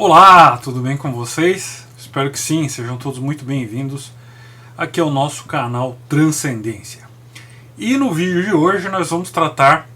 Olá, tudo bem com vocês? Espero que sim, sejam todos muito bem-vindos aqui ao nosso canal Transcendência. E no vídeo de hoje nós vamos tratar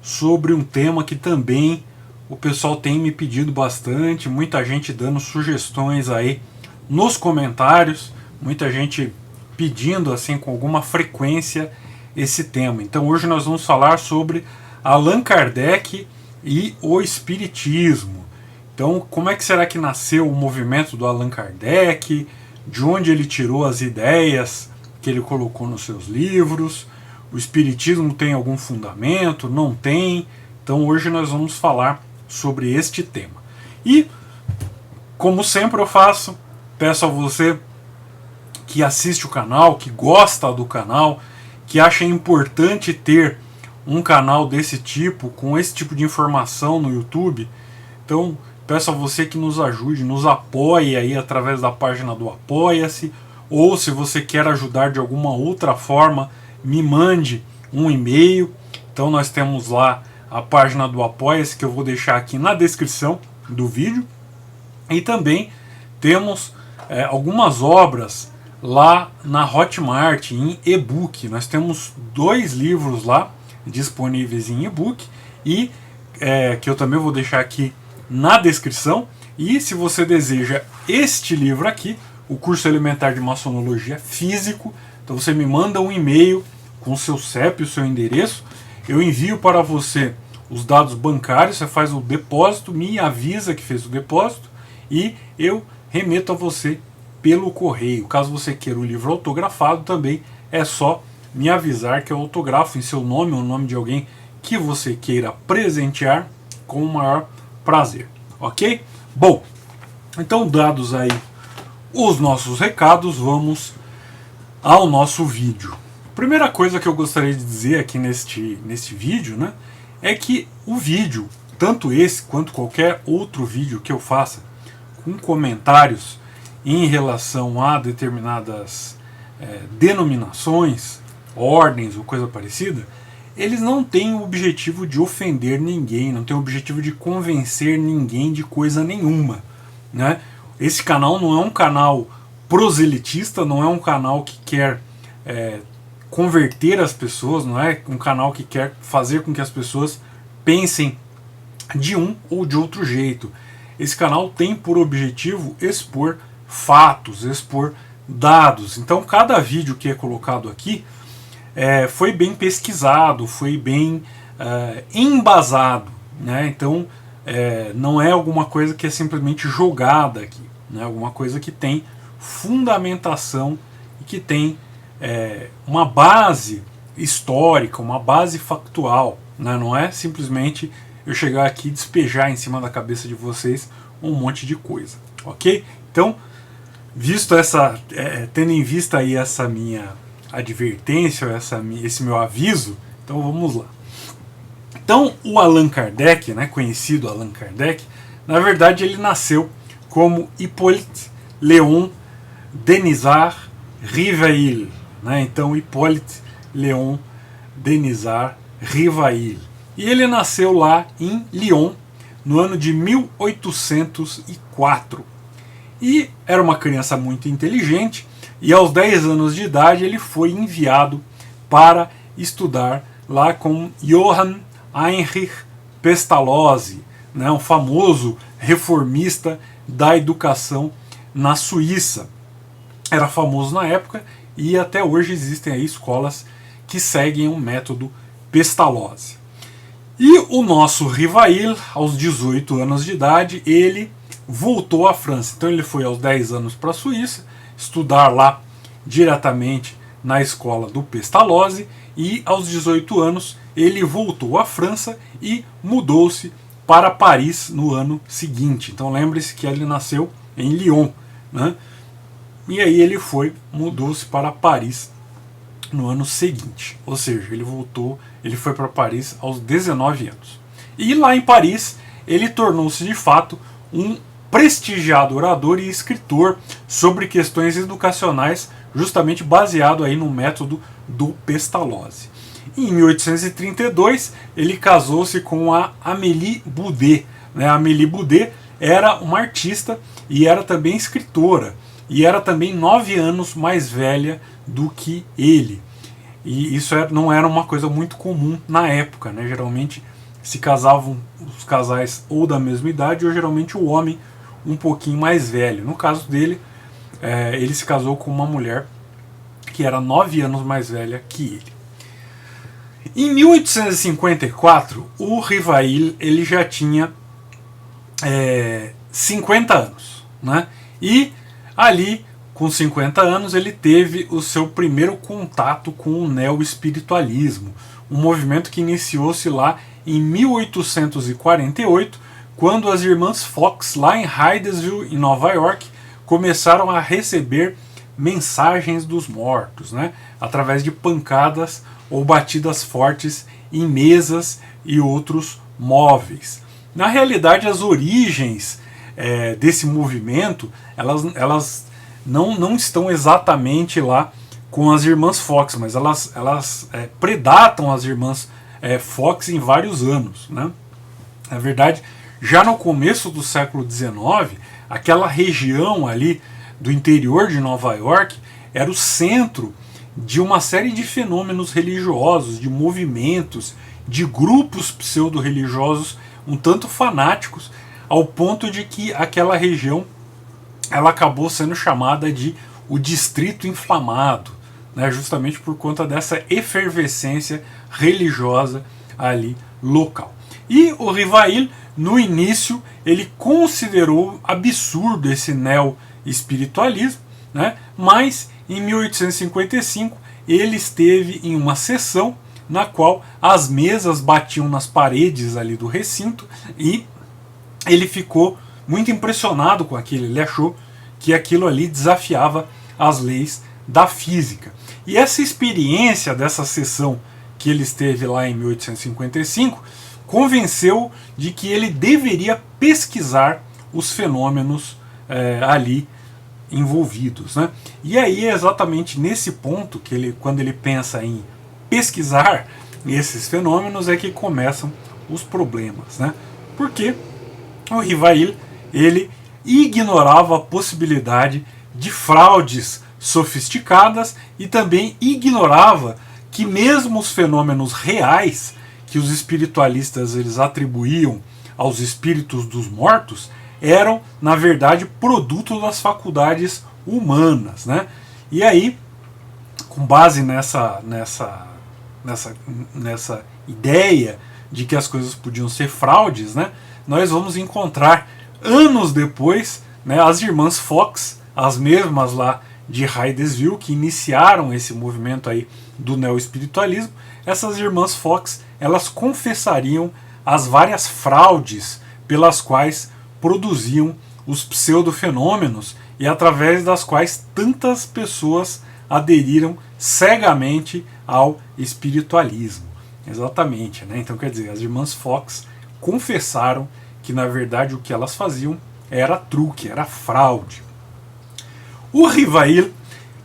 sobre um tema que também o pessoal tem me pedido bastante, muita gente dando sugestões aí nos comentários, muita gente pedindo assim com alguma frequência esse tema. Então hoje nós vamos falar sobre Allan Kardec e o Espiritismo. Então, como é que será que nasceu o movimento do Allan Kardec? De onde ele tirou as ideias que ele colocou nos seus livros? O Espiritismo tem algum fundamento? Não tem? Então, hoje nós vamos falar sobre este tema. E, como sempre eu faço, peço a você que assiste o canal, que gosta do canal, que acha importante ter um canal desse tipo, com esse tipo de informação no YouTube. Então, peço a você que nos ajude, nos apoie aí através da página do Apoia-se, ou se você quer ajudar de alguma outra forma, me mande um e-mail. Então nós temos lá a página do Apoia-se, que eu vou deixar aqui na descrição do vídeo. E também temos algumas obras lá na Hotmart, em e-book. Nós temos 2 livros lá disponíveis em e-book, e que eu também vou deixar aqui na descrição. E se você deseja este livro aqui, o Curso Elementar de Maçonologia Físico, então você me manda um e-mail com o seu CEP, o seu endereço, eu envio para você os dados bancários, você faz o depósito, me avisa que fez o depósito e eu remeto a você pelo correio. Caso você queira o livro autografado também, é só me avisar que eu autografo em seu nome ou no nome de alguém que você queira presentear com o maior prazer, ok? Bom, então dados aí os nossos recados, vamos ao nosso vídeo. Primeira coisa que eu gostaria de dizer aqui neste vídeo, né, é que o vídeo, tanto esse quanto qualquer outro vídeo que eu faça com comentários em relação a determinadas denominações, ordens ou coisa parecida, eles não têm o objetivo de ofender ninguém, não têm o objetivo de convencer ninguém de coisa nenhuma, né? Esse canal não é um canal proselitista, não é um canal que quer converter as pessoas, não é um canal que quer fazer com que as pessoas pensem de um ou de outro jeito. Esse canal tem por objetivo expor fatos, expor dados. Então cada vídeo que é colocado aqui foi bem pesquisado, foi bem embasado, né? Então não é alguma coisa que é simplesmente jogada aqui, né? Alguma coisa que tem fundamentação e que tem uma base histórica, uma base factual, né? Não é simplesmente eu chegar aqui e despejar em cima da cabeça de vocês um monte de coisa, ok? Então, tendo em vista aí essa minha advertência, esse meu aviso, então vamos lá. Então o Allan Kardec, né, conhecido Allan Kardec, na verdade ele nasceu como Hippolyte Léon Denisard Rivail, né? Então Hippolyte Léon Denisard Rivail. E ele nasceu lá em Lyon no ano de 1804. E era uma criança muito inteligente, e aos 10 anos de idade ele foi enviado para estudar lá com Johann Heinrich Pestalozzi, né, um famoso reformista da educação na Suíça. Era famoso na época e até hoje existem aí escolas que seguem o método Pestalozzi. E o nosso Rivail, aos 18 anos de idade, ele voltou à França. Então ele foi aos 10 anos para a Suíça, estudar lá diretamente na escola do Pestalozzi, e aos 18 anos ele voltou à França e mudou-se para Paris no ano seguinte. Então lembre-se que ele nasceu em Lyon, né? E aí ele mudou-se para Paris no ano seguinte. Ou seja, ele foi para Paris aos 19 anos. E lá em Paris ele tornou-se de fato um prestigiado orador e escritor sobre questões educacionais, justamente baseado aí no método do Pestalozzi. Em 1832 ele casou-se com a Amélie Boudet. A Amélie Boudet era uma artista e era também escritora, e era também 9 anos mais velha do que ele. E isso não era uma coisa muito comum na época, né? Geralmente se casavam os casais ou da mesma idade, ou geralmente o homem um pouquinho mais velho. No caso dele, ele se casou com uma mulher que era 9 anos mais velha que ele. Em 1854, o Rivail ele já tinha 50 anos, né? E ali, com 50 anos, ele teve o seu primeiro contato com o neo-espiritualismo, um movimento que iniciou-se lá em 1848, quando as irmãs Fox, lá em Hydesville, em Nova York, começaram a receber mensagens dos mortos, né? Através de pancadas ou batidas fortes em mesas e outros móveis. Na realidade, as origens desse movimento elas não estão exatamente lá com as irmãs Fox, mas elas predatam as irmãs Fox em vários anos, né? Na verdade, já no começo do século XIX, aquela região ali do interior de Nova York era o centro de uma série de fenômenos religiosos, de movimentos, de grupos pseudo-religiosos um tanto fanáticos, ao ponto de que aquela região ela acabou sendo chamada de o Distrito Inflamado, né, justamente por conta dessa efervescência religiosa ali local. E o Rivail, no início, ele considerou absurdo esse neo-espiritualismo, né, mas em 1855 ele esteve em uma sessão na qual as mesas batiam nas paredes ali do recinto e ele ficou muito impressionado com aquilo. Ele achou que aquilo ali desafiava as leis da física. E essa experiência dessa sessão que ele esteve lá em 1855 convenceu de que ele deveria pesquisar os fenômenos ali envolvidos, né? E aí é exatamente nesse ponto que ele, quando ele pensa em pesquisar esses fenômenos, é que começam os problemas, né? Porque o Rivail ele ignorava a possibilidade de fraudes sofisticadas e também ignorava que mesmo os fenômenos reais que os espiritualistas eles atribuíam aos espíritos dos mortos eram, na verdade, produto das faculdades humanas, né? E aí, com base nessa ideia de que as coisas podiam ser fraudes, né, nós vamos encontrar anos depois, né, as irmãs Fox, as mesmas lá de Hydesville, que iniciaram esse movimento aí do neo-espiritualismo. Essas irmãs Fox, elas confessariam as várias fraudes pelas quais produziam os pseudofenômenos e através das quais tantas pessoas aderiram cegamente ao espiritualismo. Exatamente, né? Então, quer dizer, as irmãs Fox confessaram que na verdade o que elas faziam era truque, era fraude. O Rivail,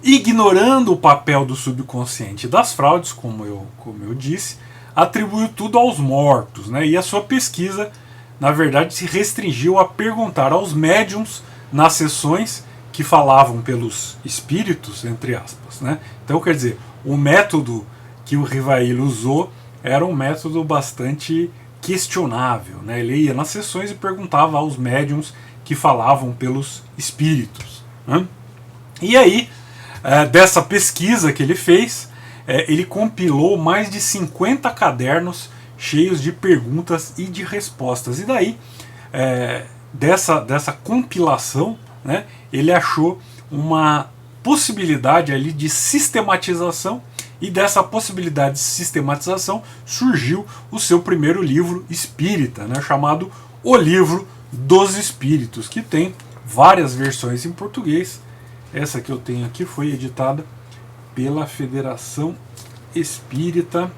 ignorando o papel do subconsciente das fraudes, como eu disse, atribuiu tudo aos mortos, né? E a sua pesquisa, na verdade, se restringiu a perguntar aos médiums nas sessões que falavam pelos espíritos, entre aspas, né? Então, quer dizer, o método que o Rivail usou era um método bastante questionável, né? Ele ia nas sessões e perguntava aos médiums que falavam pelos espíritos, né? E aí, dessa pesquisa que ele fez, ele compilou mais de 50 cadernos cheios de perguntas e de respostas. E daí, dessa compilação, né, ele achou uma possibilidade ali de sistematização, e dessa possibilidade de sistematização surgiu o seu primeiro livro espírita, né, chamado O Livro dos Espíritos, que tem várias versões em português. Essa que eu tenho aqui foi editada pela Federação Espírita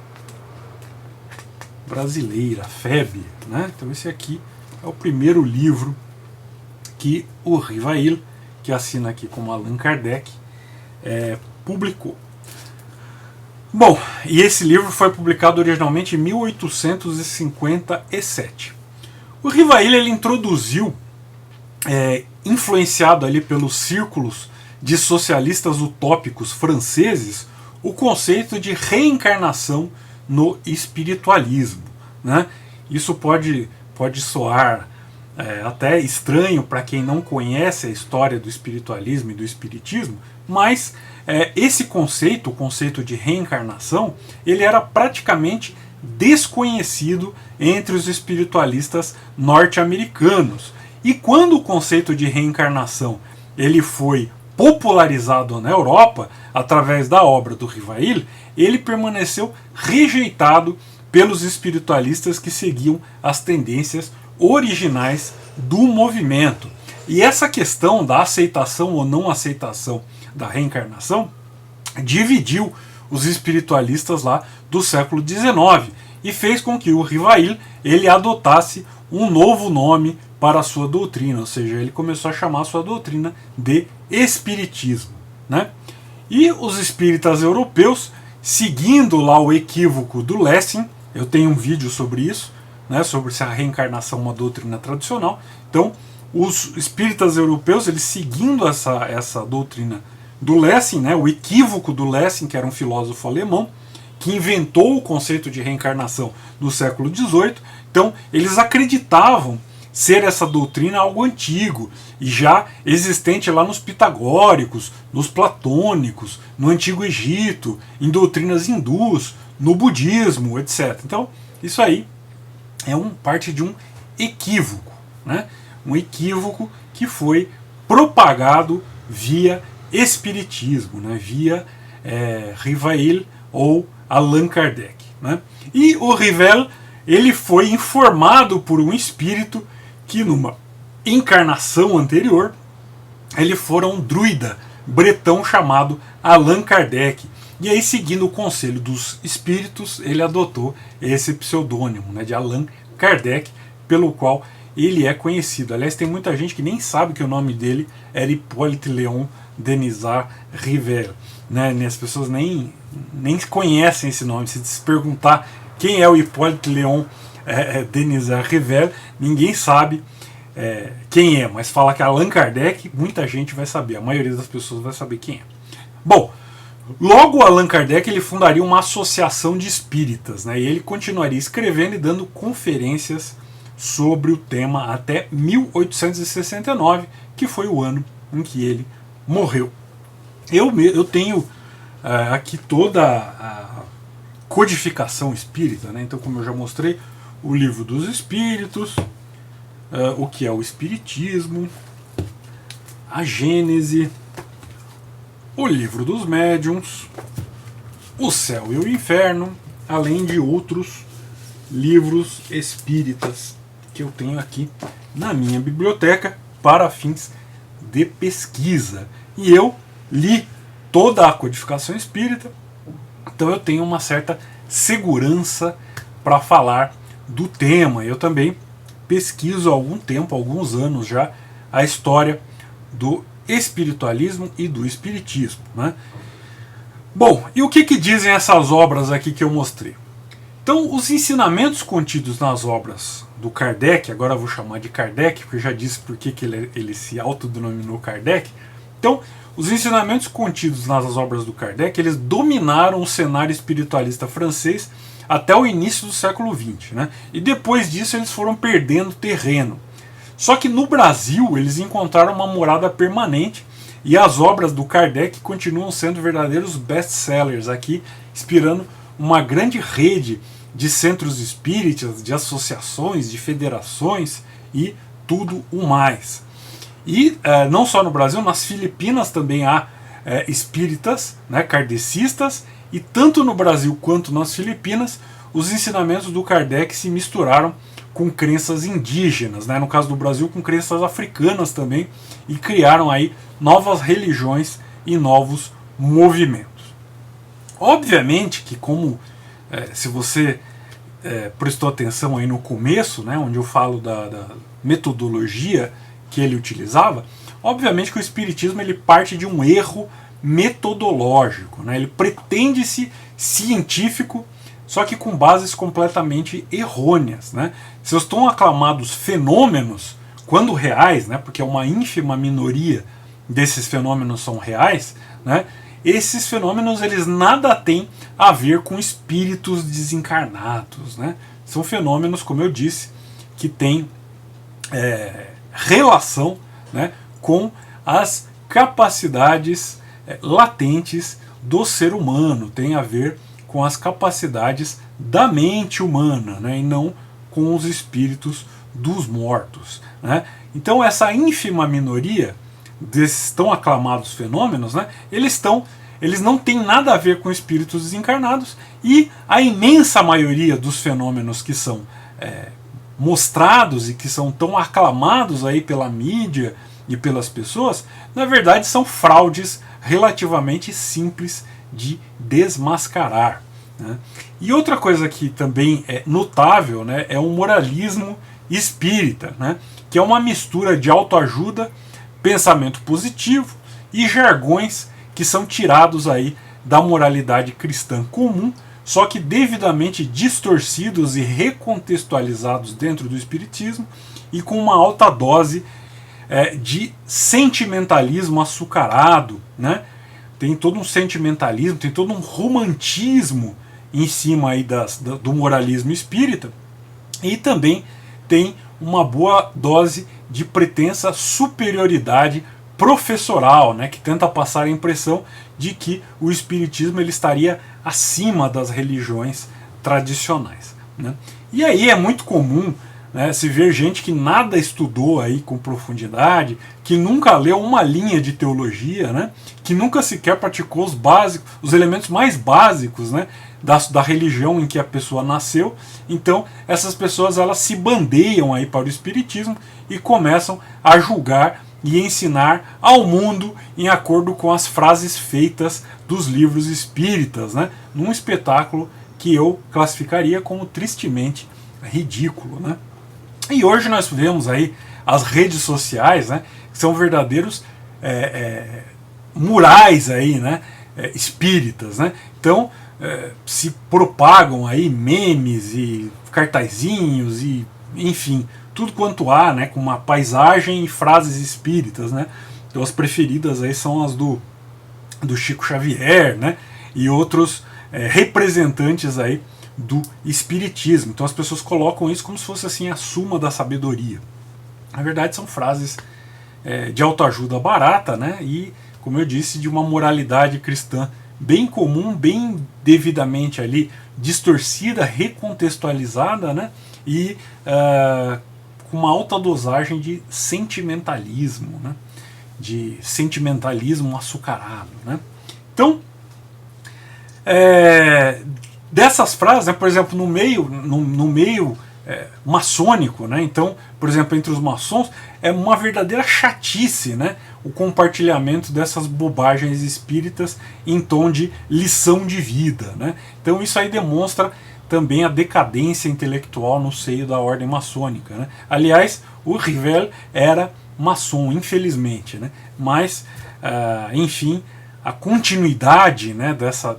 Brasileira, FEB, né? Então esse aqui é o primeiro livro que o Rivail, que assina aqui como Allan Kardec, publicou. Bom, e esse livro foi publicado originalmente em 1857. O Rivail ele introduziu influenciado ali pelos círculos de socialistas utópicos franceses, o conceito de reencarnação no espiritualismo, né? Isso pode soar até estranho para quem não conhece a história do espiritualismo e do espiritismo, mas esse conceito, o conceito de reencarnação, ele era praticamente desconhecido entre os espiritualistas norte-americanos. E quando o conceito de reencarnação ele foi popularizado na Europa através da obra do Rivail, ele permaneceu rejeitado pelos espiritualistas que seguiam as tendências originais do movimento. E essa questão da aceitação ou não aceitação da reencarnação dividiu os espiritualistas lá do século XIX e fez com que o Rivail ele adotasse um novo nome para a sua doutrina, ou seja, ele começou a chamar a sua doutrina de espiritismo, né? E os espíritas europeus, seguindo lá o equívoco do Lessing, eu tenho um vídeo sobre isso, né, sobre se a reencarnação é uma doutrina tradicional. Então, os espíritas europeus, eles seguindo essa doutrina do Lessing, né, o equívoco do Lessing, que era um filósofo alemão, que inventou o conceito de reencarnação no século XVIII. Então, eles acreditavam ser essa doutrina algo antigo e já existente lá nos pitagóricos, nos platônicos, no Antigo Egito, em doutrinas hindus, no budismo, etc. Então, isso aí é parte de um equívoco, né? Um equívoco que foi propagado via espiritismo, né? Via Rivail ou Allan Kardec, né? E o Rivail ele foi informado por um espírito que numa encarnação anterior ele fora um druida bretão chamado Allan Kardec. E aí, seguindo o conselho dos espíritos, ele adotou esse pseudônimo, né, de Allan Kardec, pelo qual ele é conhecido. Aliás, tem muita gente que nem sabe que o nome dele era Hippolyte Léon Denisard Rivail, né? As pessoas nem conhecem esse nome. Se perguntar quem é o Hippolyte Léon Denisard Rivail, ninguém sabe quem é, mas fala que Allan Kardec, muita gente vai saber, a maioria das pessoas vai saber quem é. Bom, logo Allan Kardec ele fundaria uma associação de espíritas, né, e ele continuaria escrevendo e dando conferências sobre o tema até 1869, que foi o ano em que ele morreu. Eu tenho aqui toda a codificação espírita, né? Então, como eu já mostrei, o Livro dos Espíritos, o que é o Espiritismo, a Gênese, o Livro dos Médiuns, o Céu e o Inferno, além de outros livros espíritas que eu tenho aqui na minha biblioteca para fins de pesquisa. E eu li toda a codificação espírita, então eu tenho uma certa segurança para falar do tema. Eu também pesquiso há algum tempo, há alguns anos já, a história do espiritualismo e do espiritismo, né? Bom, e o que dizem essas obras aqui que eu mostrei? Então, os ensinamentos contidos nas obras do Kardec, agora eu vou chamar de Kardec, porque eu já disse por que ele se autodenominou Kardec. Então, os ensinamentos contidos nas obras do Kardec, eles dominaram o cenário espiritualista francês até o início do século XX, né? E depois disso eles foram perdendo terreno. Só que no Brasil eles encontraram uma morada permanente e as obras do Kardec continuam sendo verdadeiros best-sellers aqui, inspirando uma grande rede de centros espíritas, de associações, de federações e tudo o mais. E não só no Brasil, nas Filipinas também há espíritas, né, kardecistas, e tanto no Brasil quanto nas Filipinas, os ensinamentos do Kardec se misturaram com crenças indígenas, né, no caso do Brasil com crenças africanas também, e criaram aí novas religiões e novos movimentos. Obviamente que se você prestou atenção aí no começo, né, onde eu falo da metodologia que ele utilizava, obviamente que o espiritismo ele parte de um erro metodológico, né? Ele pretende-se científico, só que com bases completamente errôneas, né? Seus tão aclamados fenômenos, quando reais, né, porque é uma ínfima minoria desses fenômenos são reais, né, esses fenômenos eles nada têm a ver com espíritos desencarnados, né? São fenômenos, como eu disse, que têm relação, né, com as capacidades latentes do ser humano, tem a ver com as capacidades da mente humana, né, e não com os espíritos dos mortos, né? Então essa ínfima minoria desses tão aclamados fenômenos, né, eles não têm nada a ver com espíritos desencarnados, e a imensa maioria dos fenômenos que são mostrados e que são tão aclamados aí pela mídia e pelas pessoas, na verdade são fraudes relativamente simples de desmascarar, né? E outra coisa que também é notável, né, é o moralismo espírita, né, que é uma mistura de autoajuda, pensamento positivo e jargões que são tirados aí da moralidade cristã comum, só que devidamente distorcidos e recontextualizados dentro do espiritismo e com uma alta dose de sentimentalismo açucarado, né? Tem todo um sentimentalismo, tem todo um romantismo em cima aí do moralismo espírita, e também tem uma boa dose de pretensa superioridade professoral, né, que tenta passar a impressão de que o espiritismo ele estaria acima das religiões tradicionais, né? E aí é muito comum, né, se ver gente que nada estudou aí com profundidade, que nunca leu uma linha de teologia, né, que nunca sequer praticou os básicos, os elementos mais básicos, né, da religião em que a pessoa nasceu. Então essas pessoas elas se bandeiam aí para o espiritismo e começam a julgar e ensinar ao mundo em acordo com as frases feitas dos livros espíritas, né, num espetáculo que eu classificaria como tristemente ridículo, né? E hoje nós vemos aí as redes sociais, né, que são verdadeiros murais aí, né, espíritas, né? Então se propagam aí memes e cartazinhos e enfim, tudo quanto há, né, com uma paisagem e frases espíritas, né? Então as preferidas aí são as do Chico Xavier, né, e outros representantes aí do espiritismo. Então as pessoas colocam isso como se fosse assim a suma da sabedoria. Na verdade são frases de autoajuda barata, né, e como eu disse, de uma moralidade cristã bem comum, bem devidamente ali distorcida, recontextualizada, né, e com uma alta dosagem de sentimentalismo, né, de sentimentalismo açucarado, né. Então dessas frases, né, por exemplo, no meio maçônico, né, então, por exemplo, entre os maçons, é uma verdadeira chatice, né, o compartilhamento dessas bobagens espíritas em tom de lição de vida, né. Então isso aí demonstra também a decadência intelectual no seio da ordem maçônica, né. Aliás, o Rivel era maçom, infelizmente, né, mas, enfim, a continuidade, né, dessa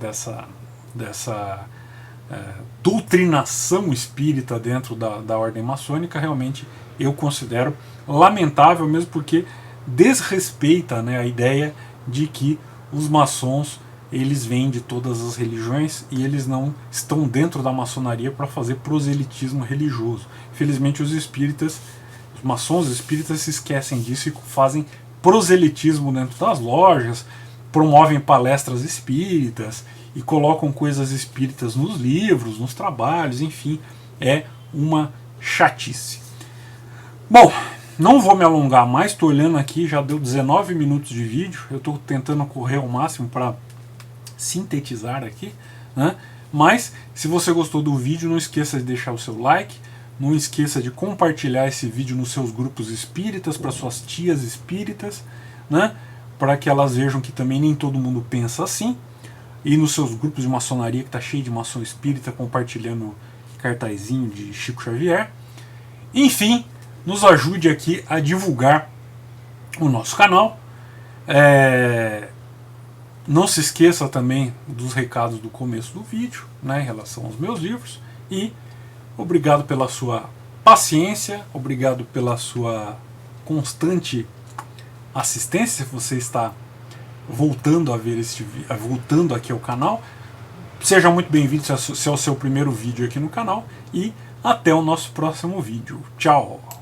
doutrinação espírita dentro da ordem maçônica realmente eu considero lamentável, mesmo porque desrespeita, né, a ideia de que os maçons eles vêm de todas as religiões e eles não estão dentro da maçonaria para fazer proselitismo religioso. Infelizmente os maçons espíritas se esquecem disso e fazem proselitismo dentro das lojas, promovem palestras espíritas e colocam coisas espíritas nos livros, nos trabalhos, enfim, é uma chatice. Bom, não vou me alongar mais, estou olhando aqui, já deu 19 minutos de vídeo, eu estou tentando correr ao máximo para sintetizar aqui, né? Mas se você gostou do vídeo, não esqueça de deixar o seu like, não esqueça de compartilhar esse vídeo nos seus grupos espíritas, para suas tias espíritas, né? Para que elas vejam que também nem todo mundo pensa assim, e nos seus grupos de maçonaria, que está cheio de maçom espírita compartilhando cartazinho de Chico Xavier. Enfim, nos ajude aqui a divulgar o nosso canal. Não se esqueça também dos recados do começo do vídeo, né, em relação aos meus livros. E obrigado pela sua paciência, obrigado pela sua constante assistência, se você está voltando a ver voltando aqui ao canal. Seja muito bem-vindo se é o seu primeiro vídeo aqui no canal e até o nosso próximo vídeo. Tchau!